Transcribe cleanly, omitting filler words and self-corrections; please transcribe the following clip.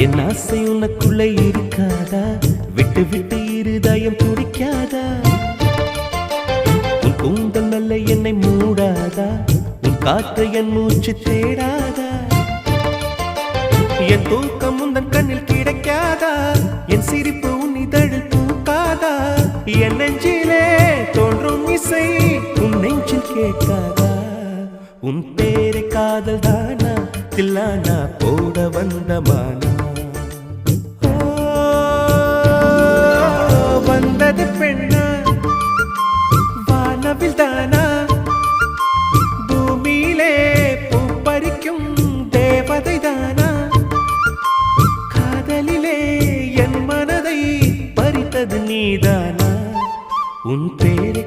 என் ஆசை உனக்குள்ளே இருக்காதா? விட்டு விட்டு இருதயம் துடிக்காதா? உன் கூந்தல் நல்ல என்னை மூடாதா? உன் காற்று என் மூச்சு தேடாதா? என் தூக்கம் உந்தன் கண்ணில் கிடைக்காதா? என் சிரிப்பு உன் இதழில் பூக்காதா? என் நெஞ்சிலே தோன்றும் இசை உன் நெஞ்சில் கேட்காதா? உன் பேரை காதல் தானா தில்லானா போட வந்த மானா? வந்தது பெண்ணா வானவில் தானா? பூமியிலே பூப்பறிக்கும் தேவதை தானா? காதலிலே என் மனதை பறித்தது நீதானா? உன் பேரை